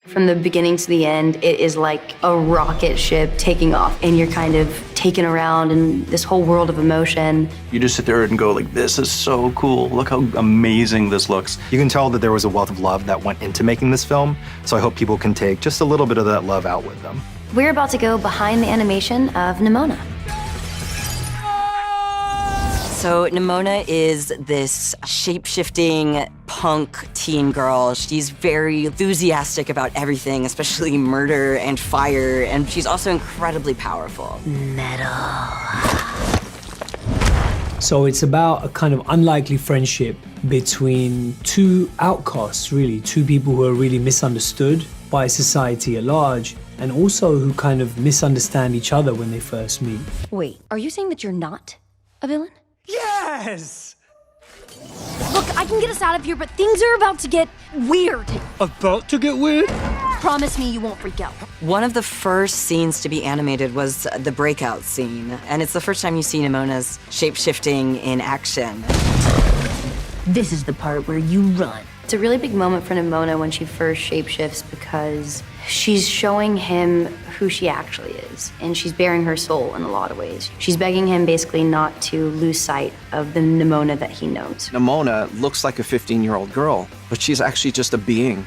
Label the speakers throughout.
Speaker 1: From the beginning to the end, it is like a rocket ship taking off, and you're kind of taken around in this whole world of emotion.
Speaker 2: You just sit there and go like, this is so cool. Look how amazing this looks.
Speaker 3: You can tell that there was a wealth of love that went into making this film, so I hope people can take just a little bit of that love out with them.
Speaker 1: We're about to go behind the animation of Nimona.
Speaker 4: So Nimona is this shape-shifting punk teen girl. She's very enthusiastic about everything, especially murder and fire, and she's also incredibly powerful.
Speaker 1: Metal.
Speaker 5: So it's about a kind of unlikely friendship between two outcasts, really, two people who are really misunderstood by society at large, and also who kind of misunderstand each other when they first meet.
Speaker 1: Wait, are you saying that you're not a villain?
Speaker 6: Yes!
Speaker 7: Look, I can get us out of here, but things are about to get weird.
Speaker 6: About to get weird?
Speaker 7: Promise me you won't freak out.
Speaker 4: One of the first scenes to be animated was the breakout scene, and it's the first time you see Nimona's shape-shifting in action.
Speaker 1: This is the part where you run. It's a really big moment for Nimona when she first shapeshifts because she's showing him who she actually is, and she's bearing her soul in a lot of ways. She's begging him basically not to lose sight of the Nimona that he knows.
Speaker 8: Nimona looks like a 15-year-old girl, but she's actually just a being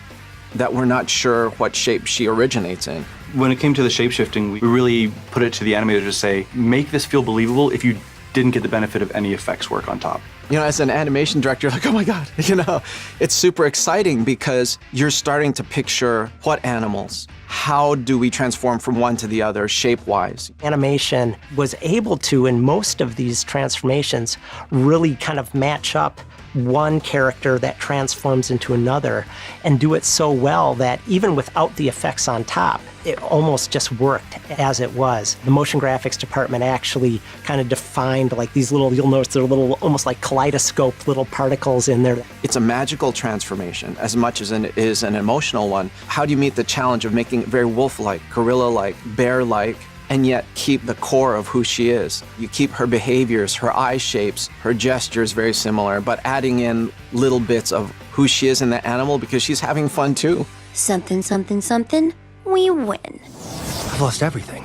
Speaker 8: that we're not sure what shape she originates in.
Speaker 2: When it came to the shape-shifting, we really put it to the animator to say, make this feel believable if you didn't get the benefit of any effects work on top.
Speaker 8: You know, as an animation director, you're like, oh my God, you know, it's super exciting because you're starting to picture what animals, how do we transform from one to the other shape-wise?
Speaker 9: Animation was able to, in most of these transformations, really kind of match up one character that transforms into another and do it so well that even without the effects on top, it almost just worked as it was. The motion graphics department actually kind of defined like these little, you'll notice they're little, almost like kaleidoscope little particles in there.
Speaker 8: It's a magical transformation as much as it is an emotional one. How do you meet the challenge of making it very wolf-like, gorilla-like, bear-like, and yet keep the core of who she is? You keep her behaviors, her eye shapes, her gestures very similar, but adding in little bits of who she is in the animal because she's having fun too.
Speaker 1: Something, something, something, we win.
Speaker 3: I've lost everything.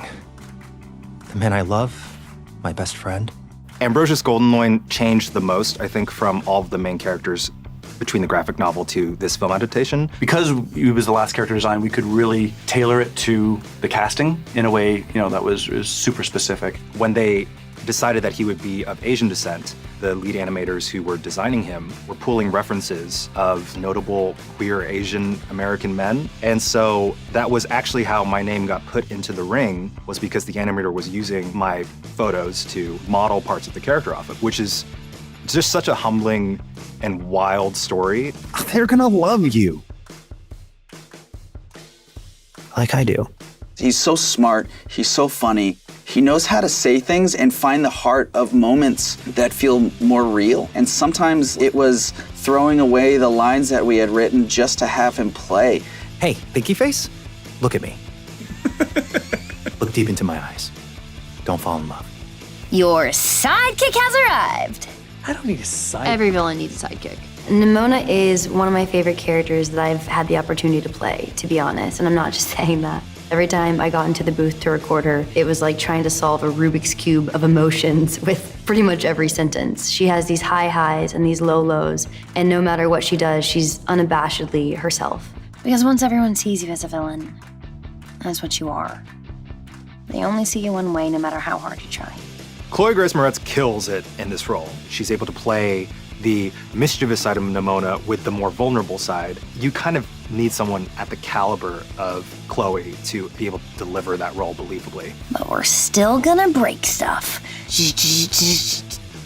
Speaker 3: The man I love, my best friend. Ambrosius Goldenloin changed the most, I think, from all of the main characters between the graphic novel to this film adaptation.
Speaker 2: Because he was the last character design, we could really tailor it to the casting in a way, you know, that was super specific.
Speaker 3: When they decided that he would be of Asian descent, the lead animators who were designing him were pulling references of notable queer Asian American men. And so that was actually how my name got put into the ring, was because the animator was using my photos to model parts of the character off of, which is just such a humbling and wild story.
Speaker 10: They're gonna love you. Like I do.
Speaker 11: He's so smart, he's so funny. He knows how to say things and find the heart of moments that feel more real. And sometimes it was throwing away the lines that we had written just to have him play.
Speaker 10: Hey, Pinky Face, look at me. Look deep into my eyes. Don't fall in love.
Speaker 7: Your sidekick has arrived.
Speaker 6: I don't need a sidekick.
Speaker 7: Every villain needs a sidekick.
Speaker 1: Nimona is one of my favorite characters that I've had the opportunity to play, to be honest, and I'm not just saying that. Every time I got into the booth to record her, it was like trying to solve a Rubik's Cube of emotions with pretty much every sentence. She has these high highs and these low lows, and no matter what she does, she's unabashedly herself.
Speaker 7: Because once everyone sees you as a villain, that's what you are. They only see you one way, no matter how hard you try.
Speaker 3: Chloë Grace Moretz kills it in this role. She's able to play the mischievous side of Nimona with the more vulnerable side. You kind of need someone at the caliber of Chloë to be able to deliver that role believably.
Speaker 7: But we're still gonna break stuff.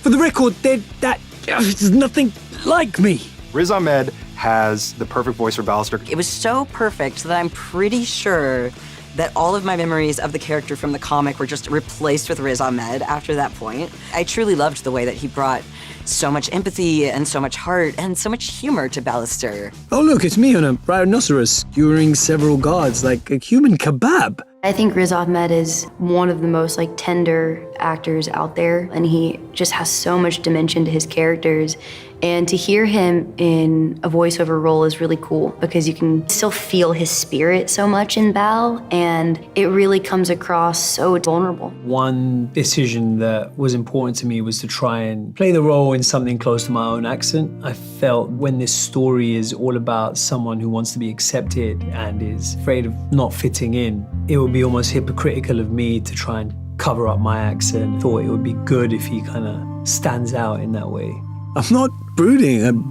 Speaker 6: For the record, that is nothing like me.
Speaker 3: Riz Ahmed has the perfect voice for Ballister.
Speaker 4: It was so perfect that I'm pretty sure that all of my memories of the character from the comic were just replaced with Riz Ahmed after that point. I truly loved the way that he brought so much empathy and so much heart and so much humor to Ballister.
Speaker 6: Oh look, it's me on a rhinoceros skewering several guards like a human kebab.
Speaker 1: I think Riz Ahmed is one of the most tender actors out there, and he just has so much dimension to his characters, And to hear him in a voiceover role is really cool because you can still feel his spirit so much in Bal, and it really comes across so vulnerable.
Speaker 5: One decision that was important to me was to try and play the role in something close to my own accent. I felt when this story is all about someone who wants to be accepted and is afraid of not fitting in, it would be almost hypocritical of me to try and cover up my accent. Thought it would be good if he kind of stands out in that way.
Speaker 6: I'm not brooding, I'm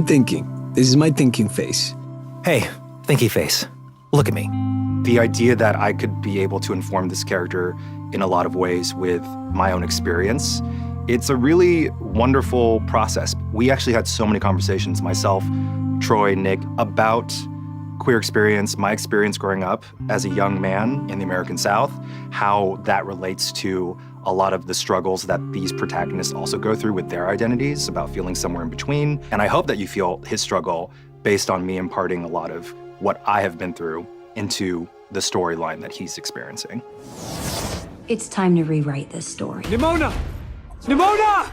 Speaker 6: thinking. This is my thinking face.
Speaker 10: Hey, thinky face. Look at me.
Speaker 3: The idea that I could be able to inform this character in a lot of ways with my own experience, it's a really wonderful process. We actually had so many conversations, myself, Troy, Nick, about queer experience, my experience growing up as a young man in the American South, how that relates to a lot of the struggles that these protagonists also go through with their identities, about feeling somewhere in between. And I hope that you feel his struggle based on me imparting a lot of what I have been through into the storyline that he's experiencing.
Speaker 12: It's time to rewrite this story.
Speaker 6: Nimona! Nimona!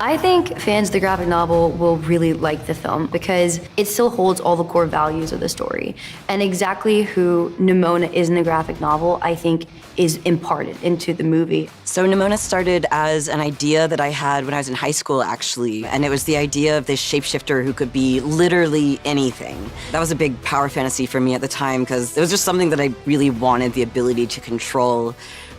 Speaker 1: I think fans of the graphic novel will really like the film because it still holds all the core values of the story. And exactly who Nimona is in the graphic novel, I think, is imparted into the movie.
Speaker 4: So Nimona started as an idea that I had when I was in high school, actually. And it was the idea of this shapeshifter who could be literally anything. That was a big power fantasy for me at the time because it was just something that I really wanted the ability to control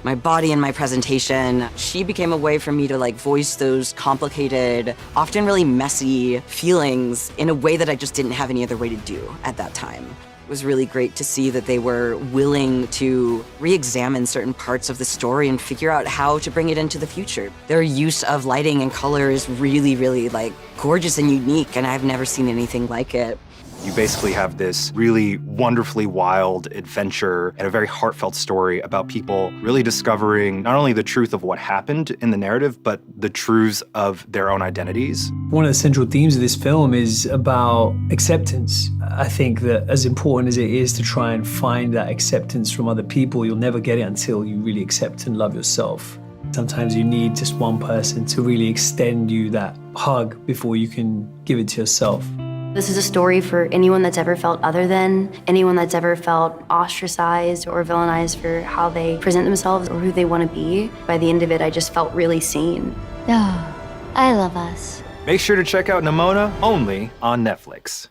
Speaker 4: my body and my presentation. She became a way for me to voice those complicated, often really messy feelings in a way that I just didn't have any other way to do at that time. It was really great to see that they were willing to re-examine certain parts of the story and figure out how to bring it into the future. Their use of lighting and color is really, really gorgeous and unique, and I've never seen anything like it.
Speaker 3: You basically have this really wonderfully wild adventure and a very heartfelt story about people really discovering not only the truth of what happened in the narrative, but the truths of their own identities.
Speaker 5: One of the central themes of this film is about acceptance. I think that as important as it is to try and find that acceptance from other people, you'll never get it until you really accept and love yourself. Sometimes you need just one person to really extend you that hug before you can give it to yourself.
Speaker 1: This is a story for anyone that's ever felt other than, anyone that's ever felt ostracized or villainized for how they present themselves or who they want to be. By the end of it, I just felt really seen.
Speaker 7: Oh, I love us.
Speaker 3: Make sure to check out Nimona only on Netflix.